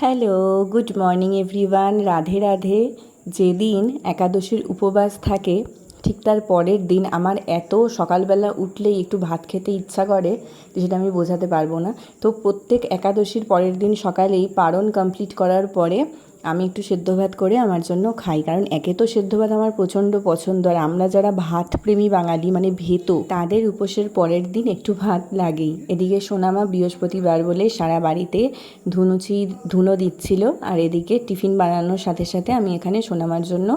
Hello, good morning everyone. Radhe Radhe. যেদিন একাদশীর উপবাস থাকে ঠিক তার পরের দিন আমার এত সকালবেলা উঠলেই একটু ভাত খেতে ইচ্ছা করে যে সেটা আমি বোঝাতে পারবো না। তো প্রত্যেক একাদশীর পরের দিন সকালেই পারণ কমপ্লিট করার পরে আমি একটু সেদ্ধ ভাত করে আমার জন্য খাই, কারণ একে তো সেদ্ধ ভাত আমার প্রচণ্ড পছন্দ, আর আমরা যারা ভাত প্রেমী বাঙালি মানে ভেতো তাদের উপোসের পরের দিন একটু ভাত লাগেই। এদিকে সোনামা বৃহস্পতিবার বলে সারা বাড়িতে ধুনো দিচ্ছিল, আর এদিকে টিফিন বানানোর সাথে সাথে আমি এখানে সোনামার জন্য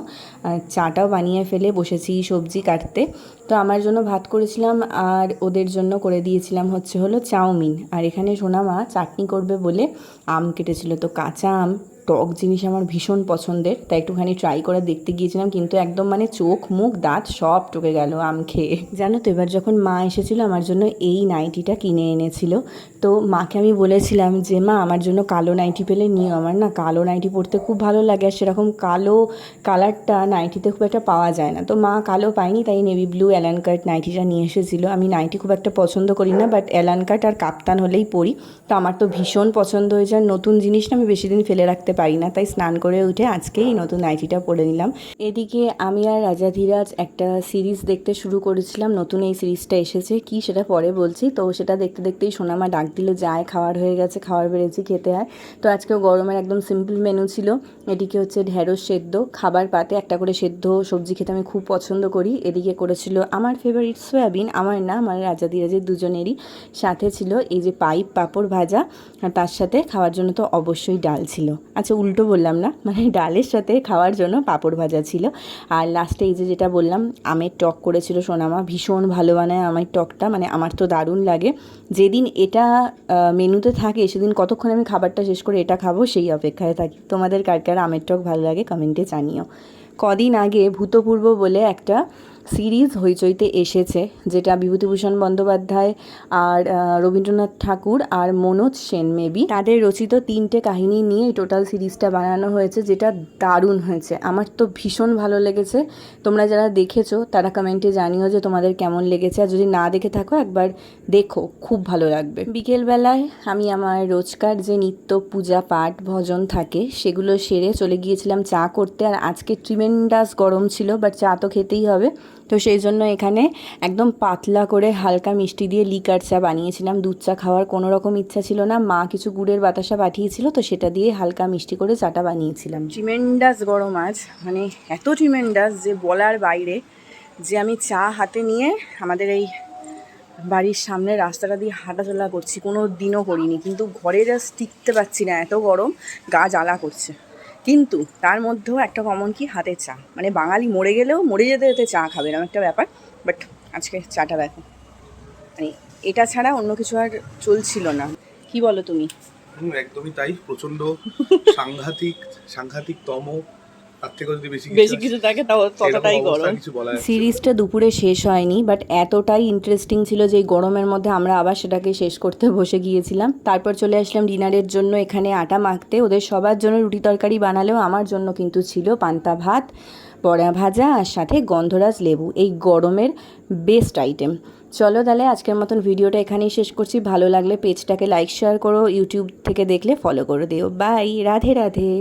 চাটাও বানিয়ে ফেলে বসেছি সবজি কাটতে। তো আমার জন্য ভাত করেছিলাম আর ওদের জন্য করে দিয়েছিলাম হলো চাউমিন। আর এখানে সোনামা চাটনি করবে বলে আম কেটেছিল। তো কাঁচা আম টক জিনিস আমার ভীষণ পছন্দের, তাই একটুখানি ট্রাই করে দেখতে গিয়েছিলাম, কিন্তু একদম মানে চোখ মুখ দাঁত সব টকে গেল আম খেয়ে। জানো তো, এবার যখন মা এসেছিলো আমার জন্য এই নাইটিটা কিনে এনেছিল। তো মাকে আমি বলেছিলাম যে মা আমার জন্য কালো নাইটি পেলে নিও, আমার না কালো নাইটি পরতে খুব ভালো লাগে, আর সেরকম কালো কালারটা নাইটিতে খুব একটা পাওয়া যায় না। তো মা কালো পায়নি, তাই নেভি ব্লু অ্যালান কাট নাইটিটা নিয়ে এসেছিলো। আমি নাইটি খুব একটা পছন্দ করি না, বাট অ্যালান কাট আর কাপ্তান হলেই পরি। তো আমার তো ভীষণ পছন্দ হয়েছে, আর নতুন জিনিসটা আমি বেশি দিন ফেলে রাখতে পারি না, তাই স্নান করে উঠে আজকেই নতুন নাইটিটা পরে নিলাম। এদিকে আমি আর রাজা ধীরাজ একটা সিরিজ দেখতে শুরু করেছিলাম। নতুন এই সিরিজটা এসেছে, কি সেটা পরে বলছি। তো সেটা দেখতে দেখতেই সোনামা ডাক দিল, যায় খাওয়ার হয়ে গেছে, খাওয়ার বেড়েছি, খেতে হয়। তো আজকেও গরমের একদম সিম্পল মেনু ছিল। এদিকে হচ্ছে ঢেঁড়স সেদ্ধ, খাবার পাতে একটা করে সেদ্ধ সবজি খেতে আমি খুব পছন্দ করি। এদিকে করেছিল আমার ফেভারিট সয়াবিন, আমার না আমার রাজা ধীরাজের দুজনেরই। সাথে ছিল এই যে পাইপ পাঁপড় ভাজা, আর তার সাথে খাওয়ার জন্য তো অবশ্যই ডাল ছিল। আচ্ছা উল্টো বললাম না, মানে ডালের সাথে খাওয়ার জন্য পাঁপড় ভাজা ছিল। আর লাস্টে এই যে যেটা বললাম আমের টক করেছিল সোনামা, ভীষণ ভালো বানায় আমের টকটা, মানে আমার তো দারুণ লাগে। যেদিন এটা মেনুতে থাকে সেদিন কতক্ষণ আমি খাবারটা শেষ করে এটা খাবো সেই অপেক্ষায় থাকি। তোমাদের কার কার আমের টক ভালো লাগে কমেন্টে জানিও। কদিন আগে ভূতপূর্ব বলে একটা সিরিজ হইচইতে এসেছে, যেটা বিভূতিভূষণ বন্দ্যোপাধ্যায় আর রবীন্দ্রনাথ ঠাকুর আর মনোজ সেন মেবি তাদের রচিত 3টে কাহিনী নিয়ে এই টোটাল সিরিজটা বানানো হয়েছে, যেটা দারুণ হয়েছে। আমার তো ভীষণ ভালো লেগেছে। তোমরা যারা দেখেছো তারা কমেন্টে জানিও যে তোমাদের কেমন লেগেছে, আর যদি না দেখে থাকো একবার দেখো, খুব ভালো লাগবে। বিকেলবেলায় আমি আমার রোজকার যে নিত্য পূজা পাঠ ভজন থাকে সেগুলো সেরে চলে গিয়েছিলাম চা করতে। আর আজকে ট্রিমেন্ডাস গরম ছিল, বাট চা তো খেতেই হবে। তো সেই জন্য এখানে একদম পাতলা করে হালকা মিষ্টি দিয়ে লিকার চা বানিয়েছিলাম। দুধ চা খাওয়ার কোনো রকম ইচ্ছা ছিল না, মা কিছু গুড়ের বাতাসা পাঠিয়েছিল, তো সেটা দিয়ে হালকা মিষ্টি করে চাটা বানিয়েছিলাম। ট্রিমেন্ডাস গরম আজ, মানে এত ট্রিমেন্ডাস যে বলার বাইরে। যে আমি চা হাতে নিয়ে আমাদের এই বাড়ির সামনে রাস্তাটা দিয়ে হাঁটাচলা করছি, কোনো দিনও করিনি, কিন্তু ঘরে জাস্ট টিকতে পারছি না, এত গরম, গা জ্বালা করছে। কিন্তু তার মধ্যেও একটা কমন কি, হাতে চা। মানে বাঙালি মরে গেলেও মরে যেতে যেতে চা খাবে, এরকম একটা ব্যাপার। বাট আজকে চাটা দেখো, মানে এটা ছাড়া অন্য কিছু আর চলছিল না। কি বলো তুমি? একদমই তাই, প্রচন্ড সাংঘাতিক সাংঘাতিকতম, তার থেকে যদি বেশি কিছু থাকে তাও ততটাই গরম। সিরিজটা দুপুরে শেষ হয়নি, বাট এতটাই ইন্টারেস্টিং ছিল যে এই গরমের মধ্যে আমরা আবার সেটাকে শেষ করতে বসে গিয়েছিলাম। তারপর চলে আসলাম ডিনারের জন্য এখানে আটা মাখতে। ওদের সবার জন্য রুটি তরকারি বানালেও আমার জন্য কিন্তু ছিল পান্তা ভাত, বড়া ভাজা, আর সাথে গন্ধরাজ লেবু, এই গরমের বেস্ট আইটেম। চলো তাহলে আজকের মতন ভিডিওটা এখানেই শেষ করছি। ভালো লাগলে পেজটাকে লাইক শেয়ার করো, ইউটিউব থেকে দেখলে ফলো করে দিও। বাই, রাধে রাধে।